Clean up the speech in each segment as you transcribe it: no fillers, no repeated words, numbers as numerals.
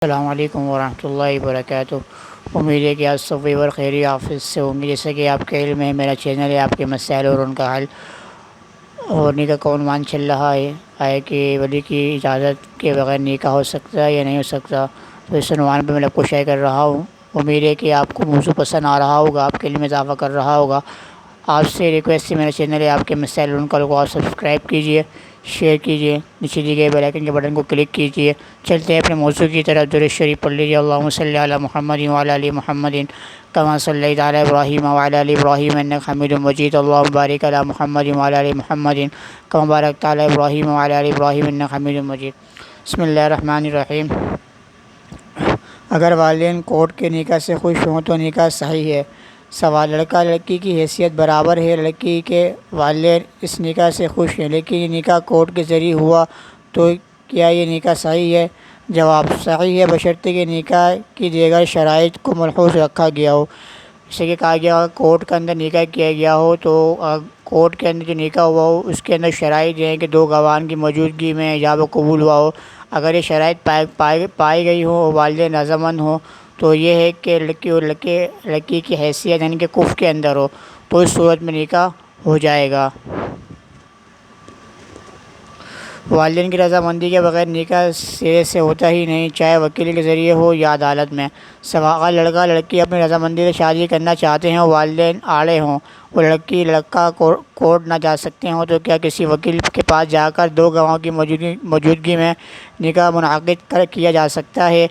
السلام علیکم ورحمۃ اللہ وبرکاتہ۔ امید ہے کہ آپ سب اور خیری آفس سے ہوں گے۔ جیسا کہ آپ کے علم ہے، میرا چینل ہے آپ کے مسائل اور ان کا حل اور نکاح کا عنوان چل رہا ہے کہ ولی کی اجازت کے بغیر نکاح ہو سکتا ہے یا نہیں ہو سکتا۔ تو اس عنوان پہ میں آپ کو شیئر کر رہا ہوں۔ امید ہے کہ آپ کو موضوع پسند آ رہا ہوگا، آپ کے علم میں اضافہ کر رہا ہوگا۔ آپ سے ریکویسٹ ہے، میرا چینل ہے آپ کے مسائل اور ان کا کو آپ سبسکرائب کیجیے، شیئر کیجیے، نیچے دیے گئے بیل آئکن کے بٹن کو کلک کیجیے۔ چلتے ہیں اپنے موضوع کی طرف۔ درود شریف پڑھ لیجیے۔ اللہم صلی علی محمد وعلی آل محمد کما صلیت علی ابراہیم وعلی آل ابراہیم انک حمید مجید۔ اللہم بارک علی محمد وعلی آل محمد کما بارکت علی ابراہیم وعلی آل ابراہیم انک حمید مجید۔ بسم اللہ الرحمن الرحیم۔ اگر والدین کورٹ کے نکاح سے خوش ہوں تو نکاح صحیح ہے۔ سوال: لڑکا لڑکی کی حیثیت برابر ہے۔ لڑکی کے والدین اس نکاح سے خوش ہیں لیکن یہ نکاح کورٹ کے ذریعے ہوا تو کیا یہ نکاح صحیح ہے؟ جواب: صحیح ہے، بشرطیکہ کہ نکاح کی دیگر شرائط کو ملحوظ رکھا گیا ہو۔ جیسے کہ کہا گیا کورٹ کے اندر نکاح کیا گیا ہو تو کورٹ کے اندر جو نکاح ہوا ہو اس کے اندر شرائط یہ ہیں کہ دو گواہان کی موجودگی میں ایجاب و قبول ہوا ہو۔ اگر یہ شرائط پائی گئی ہوں اور والدین رضامند ہوں تو یہ ہے کہ لڑکی اور لڑکی کی حیثیت یعنی کہ کفر کے اندر ہو تو اس صورت میں نکاح ہو جائے گا۔ والدین کی رضامندی کے بغیر نکاح سرے سے ہوتا ہی نہیں، چاہے وکیل کے ذریعے ہو یا عدالت میں۔ اگر لڑکا لڑکی اپنی رضامندی سے شادی کرنا چاہتے ہیں اور والدین آڑے ہوں اور لڑکی لڑکا کورٹ نہ جا سکتے ہوں تو کیا کسی وکیل کے پاس جا کر دو گواہوں کی موجودگی میں نکاح منعقد کیا جا سکتا ہے؟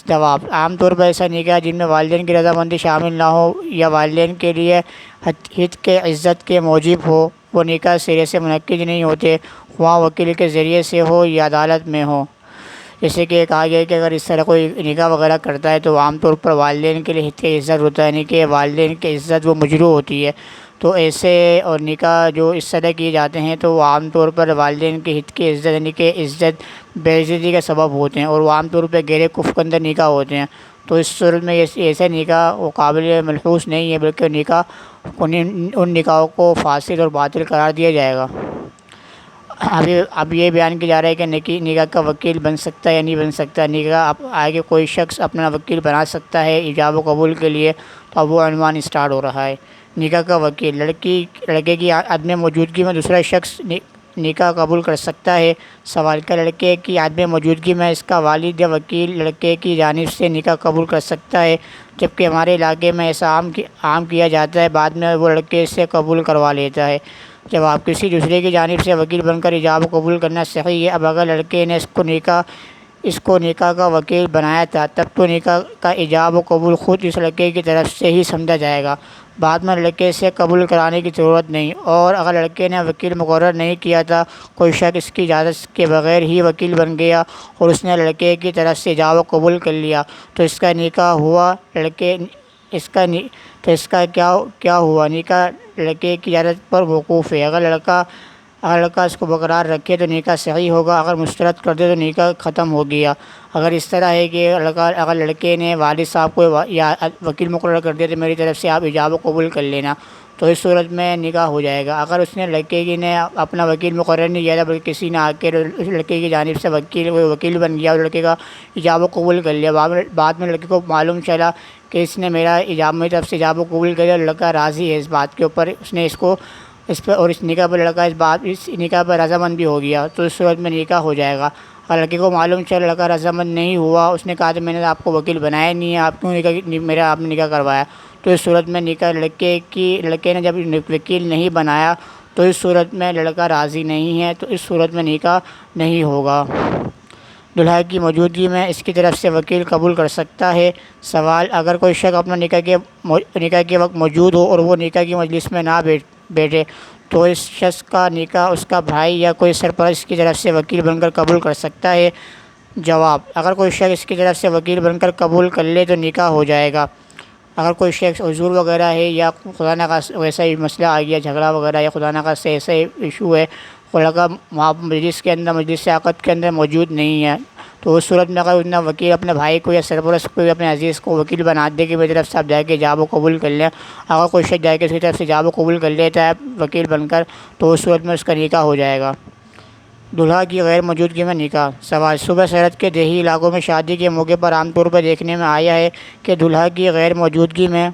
جواب: عام طور پر ایسا نکاح جن میں والدین کی رضامندی شامل نہ ہو یا والدین کے لیے ہت کے عزت کے موجب ہو وہ نکاح سرے سے منعقد نہیں ہوتے، خواہ وکیل کے ذریعے سے ہو یا عدالت میں ہو۔ جیسے کہ کہا گیا ہے کہ اگر اس طرح کوئی نکاح وغیرہ کرتا ہے تو عام طور پر والدین کے لیے ہت کی عزت ہوتا ہے، یعنی کہ والدین کی عزت وہ مجروح ہوتی ہے۔ تو ایسے اور نکاح جو اس طرح کیے جاتے ہیں تو وہ عام طور پر والدین کی ہت کی عزت یعنی کہ عزت بے عزتی کا سبب ہوتے ہیں اور وہ عام طور پہ گہرے کفر کے اندر نکاح ہوتے ہیں۔ تو اس صورت میں ایسے نکاح وہ قابل ملحوظ نہیں ہے بلکہ نکاح ان نکاحوں کو فاسد اور باطل قرار دیا جائے گا۔ اب یہ بیان کیا جا رہا ہے کہ نکاح کا وکیل بن سکتا ہے یا نہیں بن سکتا۔ نکاح آگے کوئی شخص اپنا وکیل بنا سکتا ہے ایجاب و قبول کے لیے، تو اب وہ عنوان اسٹارٹ ہو رہا ہے۔ نکاح کا وکیل: لڑکے کی عدم موجودگی میں دوسرا شخص نکاح قبول کر سکتا ہے۔ سوال: کیا لڑکے کی عدم موجودگی میں اس کا والد یا وکیل لڑکے کی جانب سے نکاح قبول کر سکتا ہے؟ جبکہ ہمارے علاقے میں ایسا عام کیا جاتا ہے، بعد میں وہ لڑکے سے قبول کروا لیتا ہے۔ جواب: کسی دوسرے کی جانب سے وکیل بن کر ایجاب و قبول کرنا صحیح ہے۔ اب اگر لڑکے نے اس کو نکاح کا وکیل بنایا تھا تب تو نکاح کا ایجاب و قبول خود اس لڑکے کی طرف سے ہی سمجھا جائے گا، بعد میں لڑکے سے قبول کرانے کی ضرورت نہیں۔ اور اگر لڑکے نے وکیل مقرر نہیں کیا تھا، کوئی شخص اس کی اجازت کے بغیر ہی وکیل بن گیا اور اس نے لڑکے کی طرف سے ایجاب و قبول کر لیا تو اس کا نکاح ہوا۔ اس کا کیا ہوا؟ نکاح لڑکے کی اجازت پر موقوف ہے۔ اگر لڑکا اس کو برقرار رکھے تو نکاح صحیح ہوگا، اگر مسترد کر دے تو نکاح ختم ہو گیا۔ اگر اس طرح ہے کہ اگر لڑکے نے والد صاحب کو یا وکیل مقرر کر دیا تو میری طرف سے آپ ایجاب و قبول کر لینا، تو اس صورت میں نکاح ہو جائے گا۔ اگر اس نے لڑکے نے اپنا وکیل مقرر نہیں کیا تھا بلکہ کسی نے آ کے لڑکے کی جانب سے وکیل بن گیا اور لڑکے کا ایجاب و قبول کر لیا، بعد میں لڑکے کو معلوم چلا کہ اس نے میری طرف سے ایجاب و قبول کر لیا، لڑکا راضی ہے اس بات کے اوپر، اس نے اس پہ اور اس نکاح پر لڑکا اس نکاح پر رضامند بھی ہو گیا تو اس صورت میں نکاح ہو جائے گا۔ اگر لڑکے کو معلوم چلا لڑکا رضامند نہیں ہوا، اس نے کہا کہ میں نے آپ کو وکیل بنایا نہیں ہے، آپ کیوں آپ نے نکاح کروایا، تو اس صورت میں نکاح لڑکے نے جب وکیل نہیں بنایا تو اس صورت میں لڑکا راضی نہیں ہے تو اس صورت میں نکاح نہیں ہوگا۔ دلہا کی موجودگی میں اس کی طرف سے وکیل قبول کر سکتا ہے۔ سوال: اگر کوئی شخص اپنا نکاح کے وقت موجود ہو اور وہ نکاح کی مجلس میں نہ بیٹھے تو اس شخص کا نکاح اس کا بھائی یا کوئی سرپرست کی طرف سے وکیل بن کر قبول کر سکتا ہے؟ جواب: اگر کوئی شخص اس کی طرف سے وکیل بن کر قبول کر لے تو نکاح ہو جائے گا۔ اگر کوئی شخص عذر وغیرہ ہے یا خدا نخواستہ ویسا ہی مسئلہ آ گیا جھگڑا وغیرہ یا خدا نخواستہ ایسا ایشو ہے، لڑکا مجلس عقد کے اندر موجود نہیں ہے تو اس صورت میں اگر انہیں وکیل اپنے بھائی کو یا سرپرست کو یا اپنے عزیز کو وکیل بنا دے کہ میری طرف سے آپ جا کے ایجاب و قبول کر لیں، اگر کوئی شخص جا کے اس کی طرف سے ایجاب و قبول کر لیتا ہے وکیل بن کر تو اس صورت میں اس کا نکاح ہو جائے گا۔ دلہا کی غیر موجودگی میں نکاح۔ سوال، صوبہ سرحد کے دیہی علاقوں میں شادی کے موقع پر عام طور پر دیکھنے میں آیا ہے کہ دلہا کی غیر موجودگی میں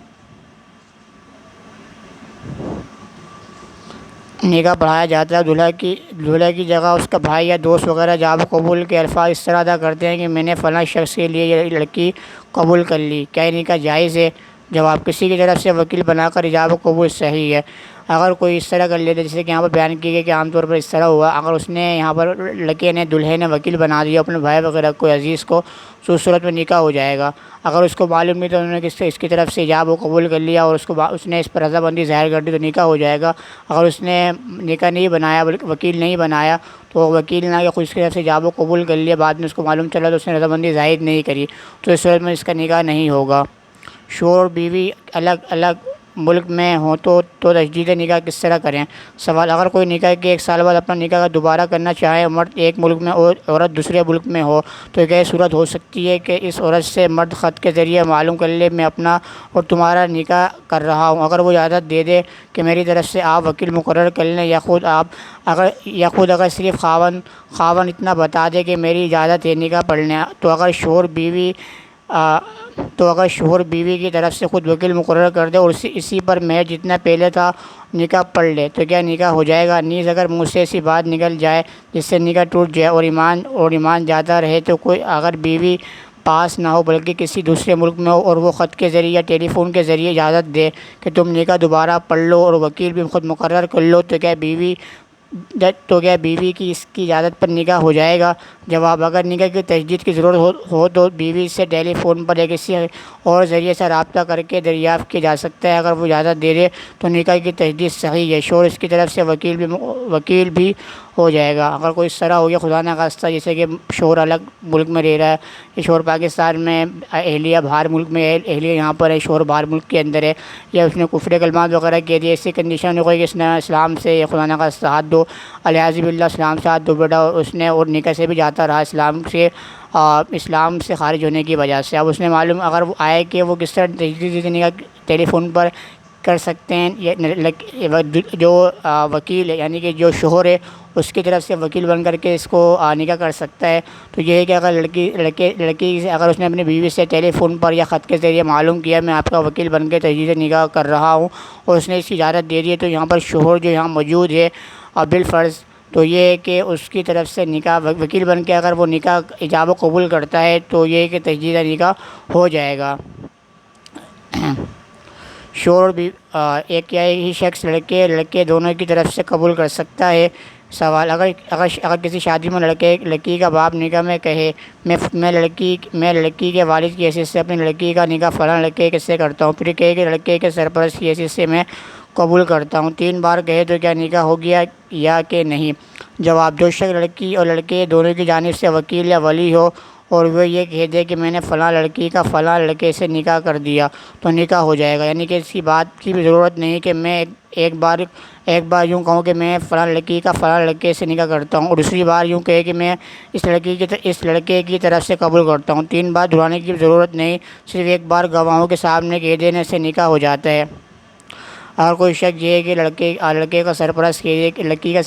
نکاح پڑھایا جاتا ہے۔ دلہا کی جگہ اس کا بھائی یا دوست وغیرہ جواب قبول کے الفاظ اس طرح ادا کرتے ہیں کہ میں نے فلاں شخص کے لیے یہ لڑکی قبول کر لی، کیا یہ نکاح جائز ہے؟ جواب، کسی کی طرف سے وکیل بنا کر ایجاب قبول صحیح ہے۔ اگر کوئی اس طرح کر لیتا ہے، جیسے کہ یہاں پر بیان کی گئی کہ عام طور پر اس طرح ہوا، اگر اس نے یہاں پر لڑکے نے دلہے نے وکیل بنا دیا اپنے بھائی وغیرہ کو عزیز کو، تو اس صورت میں نکاح ہو جائے گا۔ اگر اس کو معلوم نہیں تو انہوں نے اس کی طرف سے ایجاب و قبول کر لیا اور اس نے اس پر رضامندی ظاہر کر دی تو نکاح ہو جائے گا۔ اگر اس نے نکاح نہیں بنایا، وکیل نہیں بنایا، تو وکیل نہ کہ خود اس کی طرف سے ایجاب و قبول کر لیا، بعد میں اس کو معلوم چلا تو اس نے رضامندی ظاہر نہیں کری، تو اس صورت میں اس کا نکاح نہیں ہوگا۔ شوہر اور بیوی الگ الگ ملک میں ہوں تو تجدید نکاح کس طرح کریں؟ سوال، اگر کوئی نکاح کے 1 سال بعد اپنا نکاح دوبارہ کرنا چاہے، مرد ایک ملک میں اور عورت دوسرے ملک میں ہو، تو کیا یہ صورت ہو سکتی ہے کہ اس عورت سے مرد خط کے ذریعے معلوم کر لے میں اپنا اور تمہارا نکاح کر رہا ہوں؟ اگر وہ اجازت دے دے کہ میری طرف سے آپ وکیل مقرر کر لیں، یا اگر صرف خاوند اتنا بتا دے کہ میری اجازت ہے نکاح پڑھ لیں، تو اگر شوہر بیوی کی طرف سے خود وکیل مقرر کر دے اور اسی پر مہر جتنا پہلے تھا نکاح پڑھ لے، تو کیا نکاح ہو جائے گا؟ نیز اگر منہ سے ایسی بات نکل جائے جس سے نکاح ٹوٹ جائے اور ایمان جاتا رہے، تو اگر بیوی پاس نہ ہو بلکہ کسی دوسرے ملک میں ہو اور وہ خط کے ذریعے یا ٹیلی فون کے ذریعے اجازت دے کہ تم نکاح دوبارہ پڑھ لو اور وکیل بھی خود مقرر کر لو، تو کیا بیوی کی اس کی اجازت پر نکاح ہو جائے گا؟ جواب، اگر نکاح کی تجدید کی ضرورت ہو تو بیوی سے ٹیلی فون پر یا کسی اور ذریعے سے رابطہ کر کے دریافت کیا جا سکتا ہے۔ اگر وہ اجازت دے دے تو نکاح کی تجدید صحیح ہے۔ شوہر اس کی طرف سے وکیل بھی ہو جائے گا۔ اگر کوئی اس طرح ہو گیا خدا نہ خواستہ، جیسے کہ شوہر الگ ملک میں رہ رہا ہے، کہ شوہر پاکستان میں، اہلیہ باہر ملک میں ہے، اہلیہ یہاں پر ہے، شوہر باہر ملک کے اندر ہے، یا اس نے کفر کلمات وغیرہ کہہ دیے، ایسی کنڈیشن ہو گئی کہ اس نے اسلام سے خدا نہ خواستہ ہاتھ دھو، الیاذ باللہ اسلام سے ہاتھ دھو بیٹا، اس نے اور نکاح سے بھی جاتا رہا اسلام سے خارج ہونے کی وجہ سے۔ اب اس نے معلوم اگر وہ آئے کہ وہ کس طرح تجدید نکاح ٹیلی فون پر کر سکتے ہیں، جو وکیل ہے یعنی کہ جو شوہر ہے اس کی طرف سے وکیل بن کر کے اس کو نکاح کر سکتا ہے، تو یہ ہے کہ اگر لڑکی سے اگر اس نے اپنی بیوی سے ٹیلی فون پر یا خط کے ذریعے معلوم کیا میں آپ کا وکیل بن کے تجدید نکاح کر رہا ہوں اور اس نے اس کی اجازت دے دی ہے، تو یہاں پر شوہر جو یہاں موجود ہے بالفرض، تو یہ ہے کہ اس کی طرف سے نکاح وکیل بن کے اگر وہ نکاح ایجاب و قبول کرتا ہے تو یہ ہے کہ تجدید نکاح ہو جائے گا۔ شوہر بھی ایک یا ہی شخص لڑکے دونوں کی طرف سے قبول کر سکتا ہے۔ سوال، اگر کسی شادی میں لڑکی کا باپ نکاح میں کہے میں لڑکی کے والد کی حیثیت سے اپنی لڑکی کا نکاح فلاں لڑکے سے کرتا ہوں، پھر کہے کہ لڑکے کے سرپرست کی حیثیت سے میں قبول کرتا ہوں، 3 بار کہے تو کیا نکاح ہو گیا یا کہ نہیں؟ جواب، جو شخص لڑکی اور لڑکے دونوں کی جانب سے وکیل یا ولی ہو اور وہ یہ کہہ دے کہ میں نے فلاں لڑکی کا فلاں لڑکے سے نکاح کر دیا تو نکاح ہو جائے گا، یعنی کہ اس کی بات کی بھی ضرورت نہیں کہ میں ایک بار یوں کہوں کہ میں فلاں لڑکی کا فلاں لڑکے سے نکاح کرتا ہوں اور دوسری بار یوں کہے کہ میں اس لڑکے کی طرف سے قبول کرتا ہوں، 3 بار دہرانے کی ضرورت نہیں، صرف ایک بار گواہوں کے سامنے کہہ دینے سے نکاح ہو جاتا ہے۔ اگر کوئی شخص یہ ہے کہ لڑکی کا سرپرست کہہ دے کہ لڑکی کا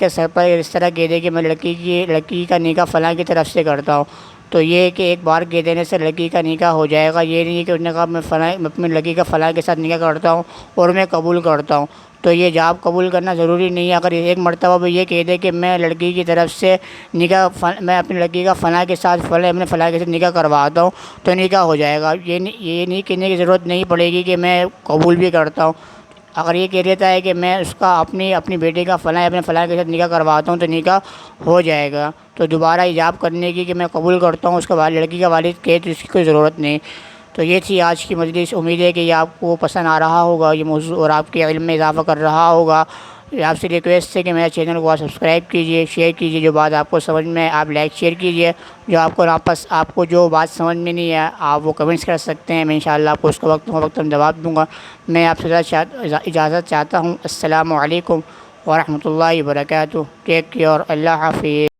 سرپرست اس طرح کہہ دے کہ میں لڑکی کا نکاح فلاں کی طرف سے کرتا ہوں، تو یہ ہے کہ ایک بار کہہ دینے سے لڑکی کا نکاح ہو جائے گا۔ یہ نہیں کہ اس نے کہا میں اپنی لڑکی کا فلاں کے ساتھ نکاح کرتا ہوں اور میں قبول کرتا ہوں، تو یہ جاب قبول کرنا ضروری نہیں ہے۔ اگر ایک مرتبہ وہ یہ کہہ دے کہ میں لڑکی کی طرف سے میں اپنی لڑکی کا فلاں کے ساتھ اپنے فلاں کے ساتھ نکاح کرواتا ہوں تو نکاح ہو جائے گا، یہ نہیں کہنے کی ضرورت نہیں پڑے گی کہ میں قبول بھی کرتا ہوں۔ اگر یہ کہہ دیتا ہے کہ میں اس کا اپنی بیٹی کا اپنے فلاں کے ساتھ نکاح کرواتا ہوں تو نکاح ہو جائے گا، تو دوبارہ ایجاب کرنے کی کہ میں قبول کرتا ہوں اس کے بعد لڑکی کا والد کہے تو اس کی کوئی ضرورت نہیں۔ تو یہ تھی آج کی مجلس، امید ہے کہ یہ آپ کو پسند آ رہا ہوگا یہ موضوع اور آپ کے علم میں اضافہ کر رہا ہوگا۔ آپ سے ریکویسٹ ہے کہ میرے چینل کو سبسکرائب کیجئے، شیئر کیجئے، جو بات آپ کو سمجھ میں آپ لائک شیئر کیجئے، جو آپ کو جو بات سمجھ میں نہیں ہے آپ وہ کمنٹس کر سکتے ہیں، میں انشاءاللہ آپ کو اس کو وقتاً جواب دوں گا۔ میں آپ سے اجازت چاہتا ہوں۔ السلام علیکم ورحمۃ اللہ وبرکاتہ۔ ٹیک کیئر، اللہ حافظ۔